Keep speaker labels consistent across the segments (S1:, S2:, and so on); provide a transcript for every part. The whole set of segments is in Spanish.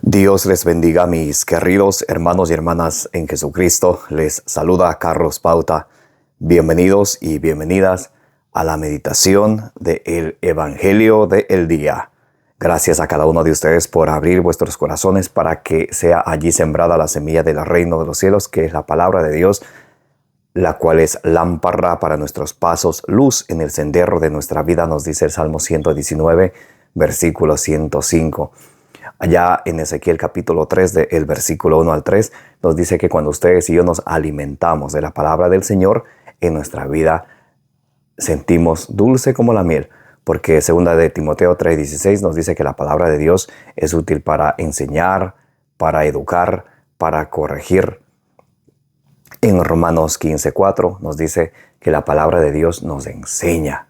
S1: Dios les bendiga, mis queridos hermanos y hermanas en Jesucristo. Les saluda Carlos Pauta. Bienvenidos y bienvenidas a la meditación del Evangelio del día. Gracias a cada uno de ustedes por abrir vuestros corazones para que sea allí sembrada la semilla del reino de los cielos, que es la palabra de Dios, la cual es lámpara para nuestros pasos, luz en el sendero de nuestra vida, nos dice el Salmo 119, versículo 105. Allá en Ezequiel capítulo 3, del versículo 1 al 3, nos dice que cuando ustedes y yo nos alimentamos de la palabra del Señor, en nuestra vida sentimos dulce como la miel, porque segunda de Timoteo 3:16 nos dice que la palabra de Dios es útil para enseñar, para educar, para corregir. En Romanos 15:4 nos dice que la palabra de Dios nos enseña.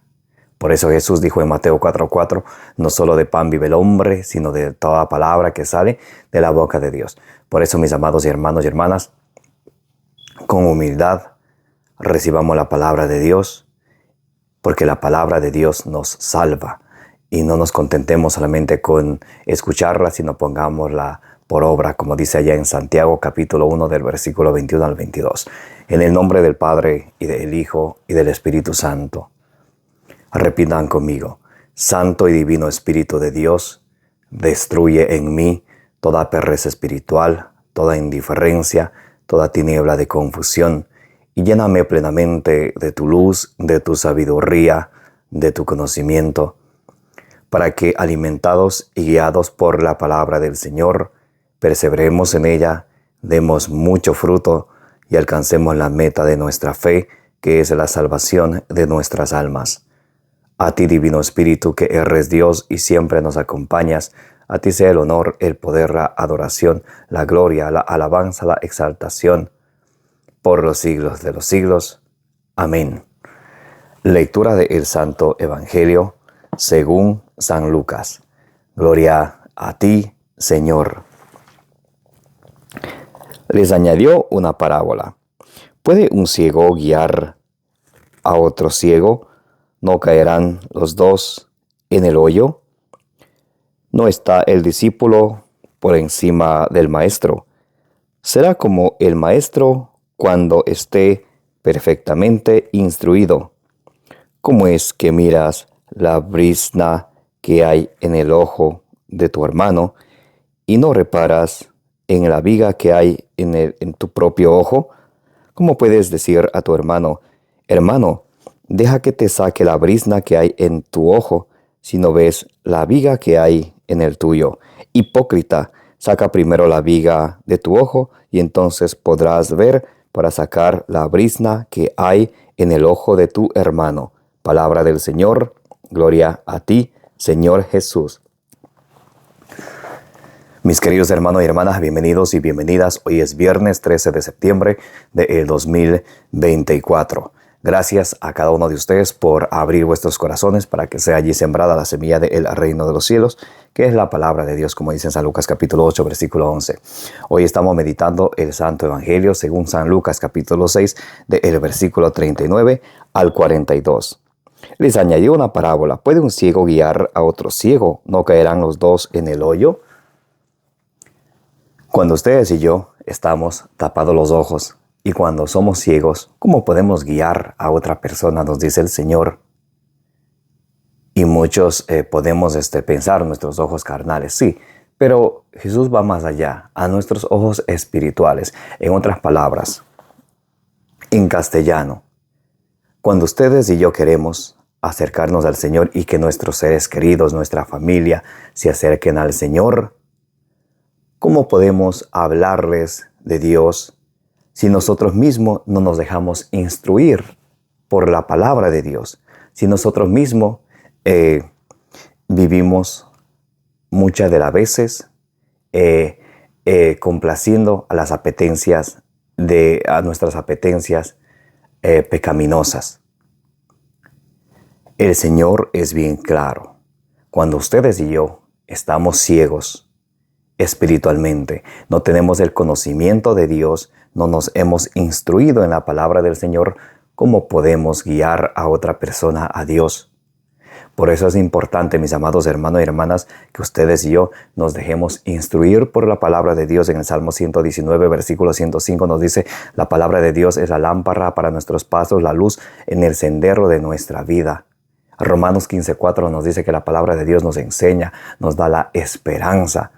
S1: Por eso Jesús dijo en Mateo 4:4, no solo de pan vive el hombre, sino de toda palabra que sale de la boca de Dios. Por eso, mis amados hermanos y hermanas, con humildad recibamos la palabra de Dios, porque la palabra de Dios nos salva. Y no nos contentemos solamente con escucharla, sino pongámosla por obra, como dice allá en Santiago capítulo 1 del versículo 21 al 22. En el nombre del Padre, y del Hijo, y del Espíritu Santo. Repitan conmigo: Santo y Divino Espíritu de Dios, destruye en mí toda pereza espiritual, toda indiferencia, toda tiniebla de confusión, y lléname plenamente de tu luz, de tu sabiduría, de tu conocimiento, para que, alimentados y guiados por la palabra del Señor, perseveremos en ella, demos mucho fruto y alcancemos la meta de nuestra fe, que es la salvación de nuestras almas. A ti, Divino Espíritu, que eres Dios y siempre nos acompañas, a ti sea el honor, el poder, la adoración, la gloria, la alabanza, la exaltación, por los siglos de los siglos. Amén. Lectura del Santo Evangelio según San Lucas. Gloria a ti, Señor. Les añadió una parábola. ¿Puede un ciego guiar a otro ciego? ¿No caerán los dos en el hoyo? ¿No está el discípulo por encima del maestro? Será como el maestro cuando esté perfectamente instruido. ¿Cómo es que miras la brizna que hay en el ojo de tu hermano y no reparas en la viga que hay en tu propio ojo? ¿Cómo puedes decir a tu hermano: hermano, deja que te saque la brizna que hay en tu ojo, si no ves la viga que hay en el tuyo? Hipócrita, saca primero la viga de tu ojo, y entonces podrás ver para sacar la brizna que hay en el ojo de tu hermano. Palabra del Señor. Gloria a ti, Señor Jesús. Mis queridos hermanos y hermanas, bienvenidos y bienvenidas. Hoy es viernes 13 de septiembre del 2024. Gracias a cada uno de ustedes por abrir vuestros corazones para que sea allí sembrada la semilla del reino de los cielos, que es la palabra de Dios, como dice en San Lucas capítulo 8, versículo 11. Hoy estamos meditando el Santo Evangelio según San Lucas capítulo 6, del versículo 39 al 42. Les añadió una parábola. ¿Puede un ciego guiar a otro ciego? ¿No caerán los dos en el hoyo? Cuando ustedes y yo estamos tapados los ojos, y cuando somos ciegos, ¿cómo podemos guiar a otra persona?, nos dice el Señor. Y muchos podemos pensar nuestros ojos carnales, sí, pero Jesús va más allá, a nuestros ojos espirituales. En otras palabras, en castellano, cuando ustedes y yo queremos acercarnos al Señor y que nuestros seres queridos, nuestra familia, se acerquen al Señor, ¿cómo podemos hablarles de Dios si nosotros mismos no nos dejamos instruir por la palabra de Dios? Si nosotros mismos vivimos muchas de las veces complaciendo a las apetencias a nuestras apetencias pecaminosas. El Señor es bien claro. Cuando ustedes y yo estamos ciegos espiritualmente, no tenemos el conocimiento de Dios, no nos hemos instruido en la palabra del Señor, ¿cómo podemos guiar a otra persona a Dios? Por eso es importante, mis amados hermanos y hermanas, que ustedes y yo nos dejemos instruir por la palabra de Dios. En el Salmo 119, versículo 105 nos dice: la palabra de Dios es la lámpara para nuestros pasos, la luz en el sendero de nuestra vida. Romanos 15:4 nos dice que la palabra de Dios nos enseña, nos da la esperanza.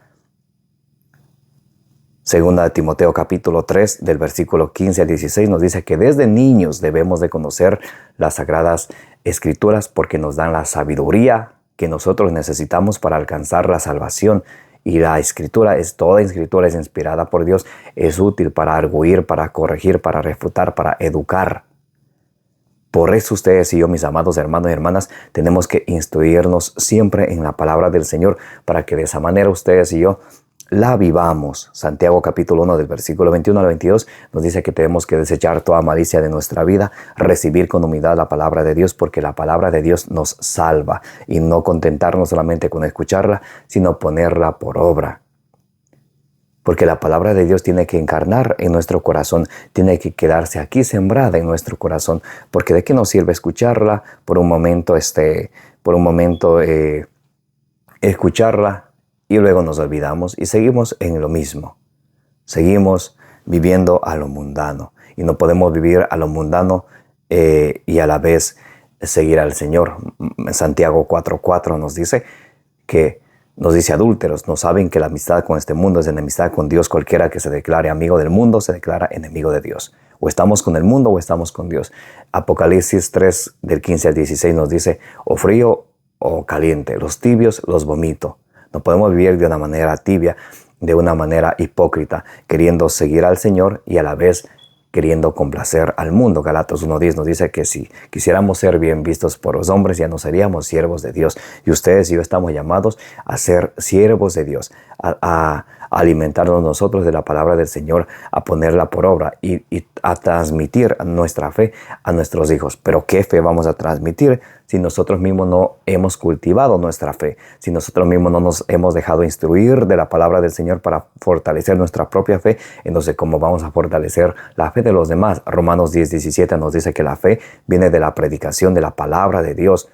S1: Segunda de Timoteo capítulo 3, del versículo 15 al 16 nos dice que desde niños debemos de conocer las sagradas escrituras porque nos dan la sabiduría que nosotros necesitamos para alcanzar la salvación. Y la escritura toda escritura es inspirada por Dios, es útil para arguir, para corregir, para refutar, para educar. Por eso ustedes y yo, mis amados hermanos y hermanas, tenemos que instruirnos siempre en la palabra del Señor para que de esa manera ustedes y yo la vivamos. Santiago capítulo 1 del versículo 21 al 22 nos dice que tenemos que desechar toda malicia de nuestra vida, recibir con humildad la palabra de Dios, porque la palabra de Dios nos salva, y no contentarnos solamente con escucharla, sino ponerla por obra. Porque la palabra de Dios tiene que encarnar en nuestro corazón, tiene que quedarse aquí sembrada en nuestro corazón, porque ¿de qué nos sirve escucharla por un momento, escucharla y luego nos olvidamos y seguimos en lo mismo? Seguimos viviendo a lo mundano, y no podemos vivir a lo mundano y a la vez seguir al Señor. Santiago 4:4 nos dice adúlteros, ¿no saben que la amistad con este mundo es enemistad con Dios? Cualquiera que se declare amigo del mundo se declara enemigo de Dios. O estamos con el mundo o estamos con Dios. Apocalipsis 3 del 15 al 16 nos dice: o frío o caliente, los tibios los vomito. No podemos vivir de una manera tibia, de una manera hipócrita, queriendo seguir al Señor y a la vez queriendo complacer al mundo. Galatas 1:10 nos dice que si quisiéramos ser bien vistos por los hombres, ya no seríamos siervos de Dios. Y ustedes y yo estamos llamados a ser siervos de Dios, a alimentarnos nosotros de la palabra del Señor, a ponerla por obra y a transmitir nuestra fe a nuestros hijos. Pero ¿qué fe vamos a transmitir si nosotros mismos no hemos cultivado nuestra fe? Si nosotros mismos no nos hemos dejado instruir de la palabra del Señor para fortalecer nuestra propia fe, entonces ¿cómo vamos a fortalecer la fe de los demás? Romanos 10:17 nos dice que la fe viene de la predicación de la palabra de Dios.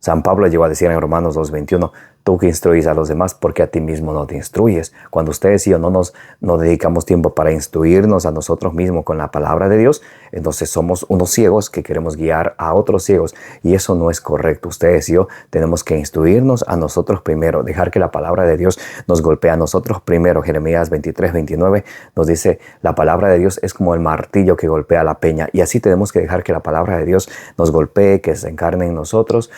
S1: San Pablo llegó a decir en Romanos 2:21: tú que instruyes a los demás, porque a ti mismo no te instruyes. Cuando ustedes y yo no dedicamos tiempo para instruirnos a nosotros mismos con la palabra de Dios, entonces somos unos ciegos que queremos guiar a otros ciegos, y eso no es correcto. Ustedes y yo tenemos que instruirnos a nosotros primero, dejar que la palabra de Dios nos golpee a nosotros primero. Jeremías 23:29 nos dice: la palabra de Dios es como el martillo que golpea la peña, y así tenemos que dejar que la palabra de Dios nos golpee, que se encarne en nosotros,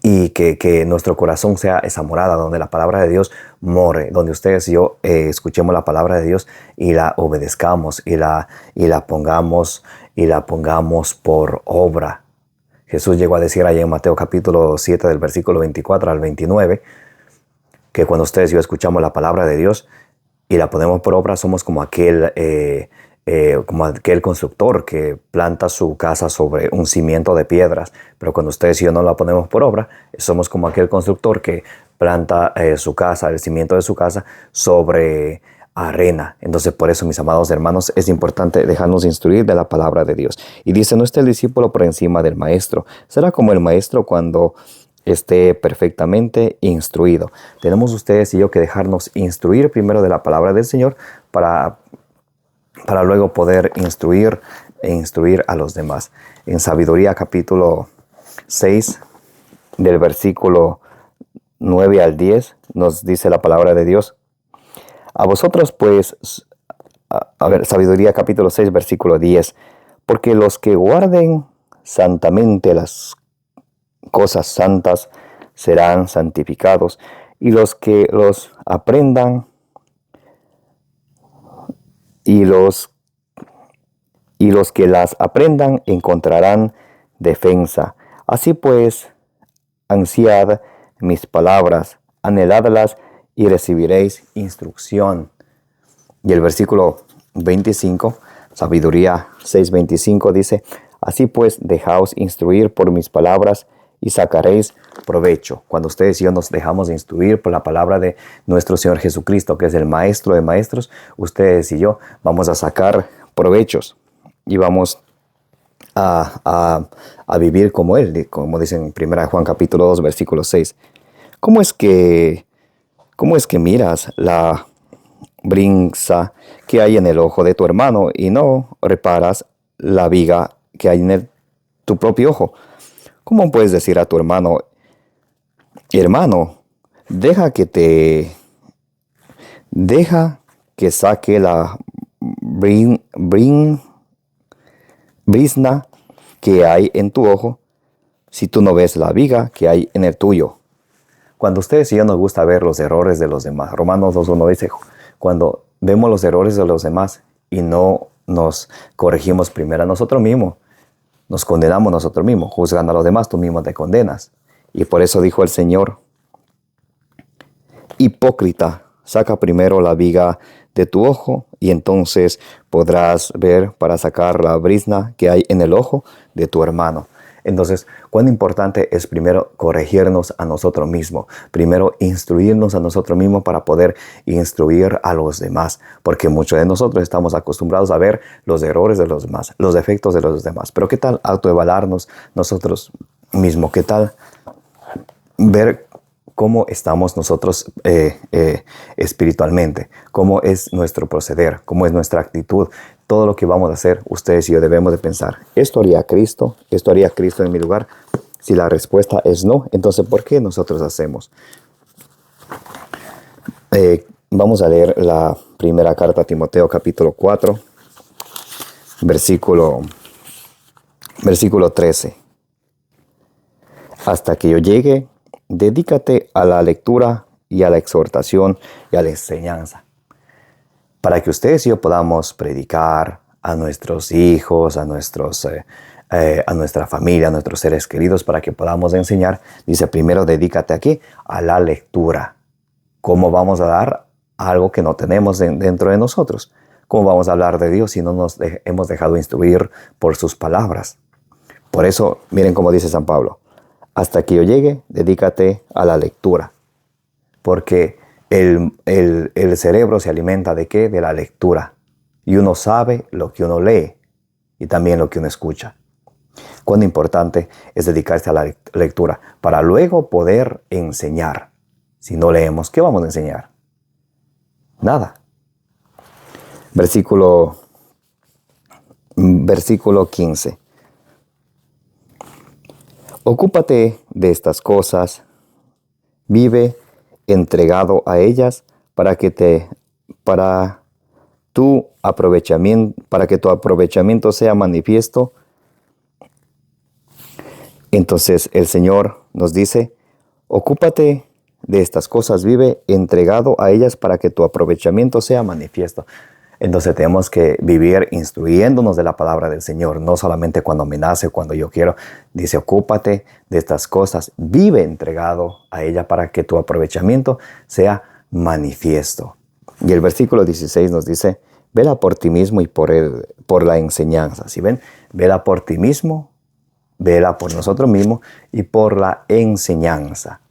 S1: y que nuestro corazón sea esa morada donde la palabra de Dios more, donde ustedes y yo escuchemos la palabra de Dios y la obedezcamos y la pongamos por obra. Jesús llegó a decir allá en Mateo capítulo 7 del versículo 24 al 29 que cuando ustedes y yo escuchamos la palabra de Dios y la ponemos por obra, somos como aquel constructor que planta su casa sobre un cimiento de piedras. Pero cuando ustedes y yo no la ponemos por obra, somos como aquel constructor que planta su casa, el cimiento de su casa, sobre arena. Entonces, por eso, mis amados hermanos, es importante dejarnos instruir de la palabra de Dios. Y dice: no esté el discípulo por encima del maestro. Será como el maestro cuando esté perfectamente instruido. Tenemos ustedes y yo que dejarnos instruir primero de la palabra del Señor para luego poder instruir a los demás. En Sabiduría capítulo 6 del versículo 9 al 10 nos dice la palabra de Dios: a vosotros pues, Sabiduría capítulo 6 versículo 10, porque los que guarden santamente las cosas santas serán santificados, y los que los aprendan y los que las aprendan encontrarán defensa. Así pues, ansiad mis palabras, anheladlas y recibiréis instrucción. Y el versículo 25, Sabiduría 6:25 dice: así pues, dejaos instruir por mis palabras y sacaréis provecho. Cuando ustedes y yo nos dejamos instruir por la palabra de nuestro Señor Jesucristo, que es el Maestro de Maestros, ustedes y yo vamos a sacar provechos y vamos a vivir como Él, como dice en 1 Juan capítulo 2, versículo 6. ¿Cómo es que miras la brinza que hay en el ojo de tu hermano y no reparas la viga que hay en tu propio ojo? ¿Cómo puedes decir a tu hermano, hermano, deja que saque la brizna que hay en tu ojo, si tú no ves la viga que hay en el tuyo? Cuando ustedes y yo nos gusta ver los errores de los demás, Romanos 2:1 dice, cuando vemos los errores de los demás y no nos corregimos primero a nosotros mismos, nos condenamos nosotros mismos, juzgando a los demás, tú mismo te condenas. Y por eso dijo el Señor, hipócrita, saca primero la viga de tu ojo y entonces podrás ver para sacar la brizna que hay en el ojo de tu hermano. Entonces, cuán importante es primero corregirnos a nosotros mismos, primero instruirnos a nosotros mismos para poder instruir a los demás, porque muchos de nosotros estamos acostumbrados a ver los errores de los demás, los defectos de los demás. Pero ¿qué tal autoevaluarnos nosotros mismos? ¿Qué tal ver cómo estamos nosotros espiritualmente? ¿Cómo es nuestro proceder? ¿Cómo es nuestra actitud? Todo lo que vamos a hacer, ustedes y yo debemos de pensar, ¿esto haría Cristo? ¿Esto haría Cristo en mi lugar? Si la respuesta es no, entonces ¿por qué nosotros hacemos? Vamos a leer la primera carta a Timoteo, capítulo 4, versículo 13. Hasta que yo llegue, dedícate a la lectura y a la exhortación y a la enseñanza, para que ustedes y yo podamos predicar a nuestros hijos, a nuestra familia, a nuestros seres queridos, para que podamos enseñar. Dice, primero dedícate aquí a la lectura. ¿Cómo vamos a dar algo que no tenemos dentro de nosotros? ¿Cómo vamos a hablar de Dios si no nos hemos dejado instruir por sus palabras? Por eso, miren cómo dice San Pablo, hasta que yo llegue, dedícate a la lectura. Porque el cerebro se alimenta ¿de qué? De la lectura. Y uno sabe lo que uno lee y también lo que uno escucha. Cuán importante es dedicarse a la lectura para luego poder enseñar. Si no leemos, ¿qué vamos a enseñar? Nada. Versículo 15. Ocúpate de estas cosas, vive entregado a ellas para que tu aprovechamiento sea manifiesto. Entonces el Señor nos dice, ocúpate de estas cosas, vive entregado a ellas para que tu aprovechamiento sea manifiesto. Entonces tenemos que vivir instruyéndonos de la palabra del Señor, no solamente cuando me nace, cuando yo quiero. Dice, ocúpate de estas cosas, vive entregado a ella para que tu aprovechamiento sea manifiesto. Y el versículo 16 nos dice, vela por ti mismo y por la enseñanza. ¿Sí ven? Vela por ti mismo, vela por nosotros mismos y por la enseñanza.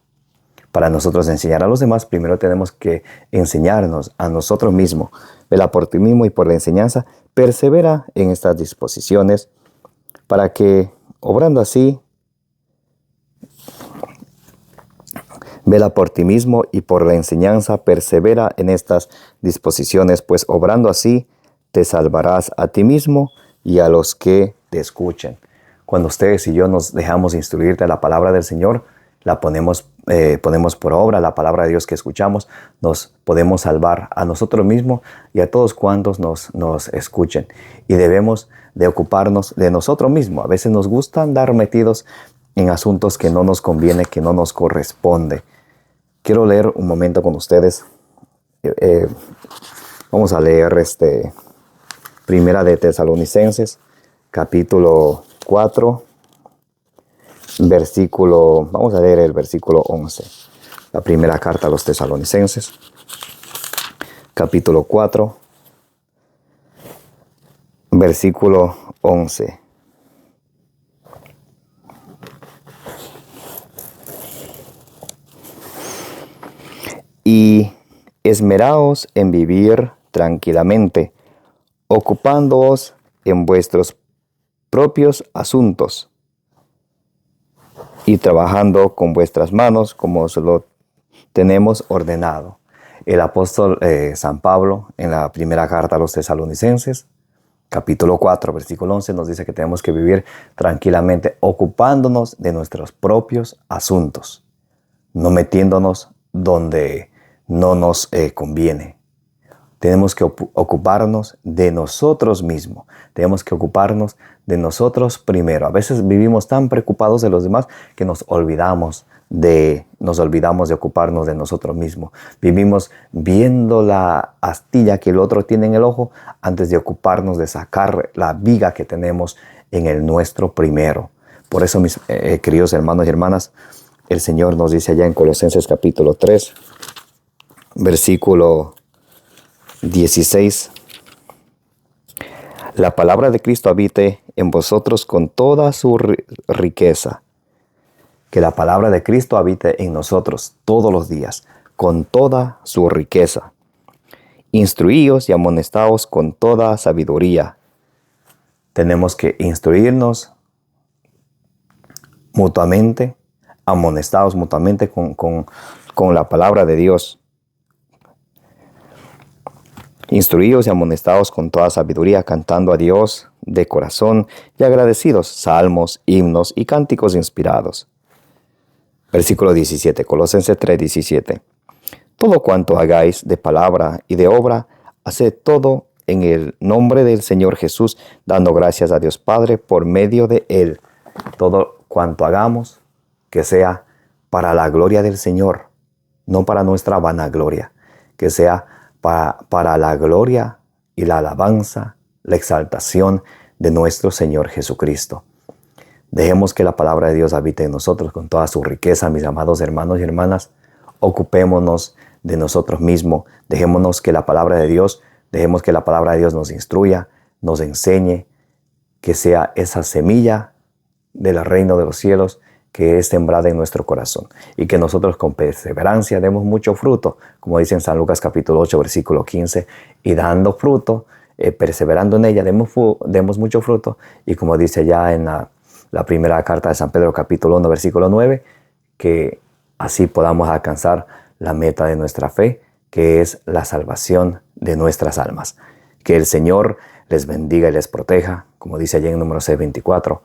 S1: Para nosotros enseñar a los demás, primero tenemos que enseñarnos a nosotros mismos. Vela por ti mismo y por la enseñanza. Persevera en estas disposiciones para que, obrando así, vela por ti mismo y por la enseñanza. Persevera en estas disposiciones, pues obrando así, te salvarás a ti mismo y a los que te escuchen. Cuando ustedes y yo nos dejamos instruir de la palabra del Señor, la ponemos por obra, la palabra de Dios que escuchamos, nos podemos salvar a nosotros mismos y a todos cuantos nos escuchen. Y debemos de ocuparnos de nosotros mismos. A veces nos gusta andar metidos en asuntos que no nos conviene, que no nos corresponde. Quiero leer un momento con ustedes. Vamos a leer Primera de Tesalonicenses, capítulo 4. Vamos a leer el versículo 11. La primera carta a los Tesalonicenses, capítulo 4, versículo 11. Y esmeraos en vivir tranquilamente, ocupándoos en vuestros propios asuntos y trabajando con vuestras manos como se lo tenemos ordenado. El apóstol San Pablo, en la primera carta a los Tesalonicenses, capítulo 4, versículo 11, nos dice que tenemos que vivir tranquilamente, ocupándonos de nuestros propios asuntos, no metiéndonos donde no nos conviene. Tenemos que ocuparnos de nosotros mismos. Tenemos que ocuparnos de nosotros primero. A veces vivimos tan preocupados de los demás que nos olvidamos de ocuparnos de nosotros mismos. Vivimos viendo la astilla que el otro tiene en el ojo antes de ocuparnos de sacar la viga que tenemos en el nuestro primero. Por eso, mis queridos hermanos y hermanas, el Señor nos dice allá en Colosenses capítulo 3, versículo 16. La palabra de Cristo habite en vosotros con toda su riqueza. Que la palabra de Cristo habite en nosotros todos los días, con toda su riqueza. Instruíos y amonestaos con toda sabiduría. Tenemos que instruirnos mutuamente, amonestados mutuamente con la palabra de Dios. Instruíos y amonestados con toda sabiduría, cantando a Dios de corazón y agradecidos, salmos, himnos y cánticos inspirados. Versículo 17, Colosenses 3, 17. Todo cuanto hagáis de palabra y de obra, haced todo en el nombre del Señor Jesús, dando gracias a Dios Padre por medio de Él. Todo cuanto hagamos, que sea para la gloria del Señor, no para nuestra vanagloria, que sea para la gloria y la alabanza, la exaltación de nuestro Señor Jesucristo. Dejemos que la palabra de Dios habite en nosotros con toda su riqueza, mis amados hermanos y hermanas. Ocupémonos de nosotros mismos. Dejemos que la palabra de Dios nos instruya, nos enseñe, que sea esa semilla del reino de los cielos que es sembrada en nuestro corazón, y que nosotros con perseverancia demos mucho fruto, como dice en San Lucas capítulo 8, versículo 15, y dando fruto, perseverando en ella, demos mucho fruto, y como dice ya en la primera carta de San Pedro capítulo 1, versículo 9, que así podamos alcanzar la meta de nuestra fe, que es la salvación de nuestras almas. Que el Señor les bendiga y les proteja, como dice allí en número 6:24.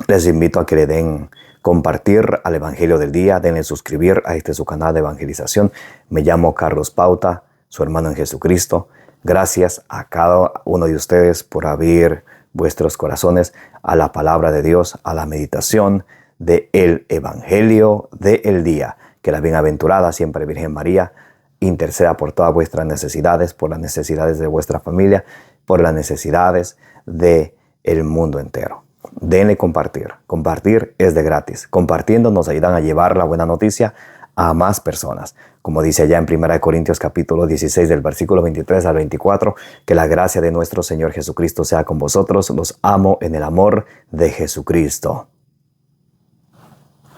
S1: Les invito a que le den compartir al Evangelio del día, denle suscribir a su canal de evangelización. Me llamo Carlos Pauta, su hermano en Jesucristo. Gracias a cada uno de ustedes por abrir vuestros corazones a la palabra de Dios, a la meditación del Evangelio del día. Que la bienaventurada siempre Virgen María interceda por todas vuestras necesidades, por las necesidades de vuestra familia, por las necesidades del mundo entero. Denle compartir. Compartir es de gratis. Compartiendo nos ayudan a llevar la buena noticia a más personas. Como dice allá en 1 Corintios capítulo 16 del versículo 23 al 24, que la gracia de nuestro Señor Jesucristo sea con vosotros. Los amo en el amor de Jesucristo.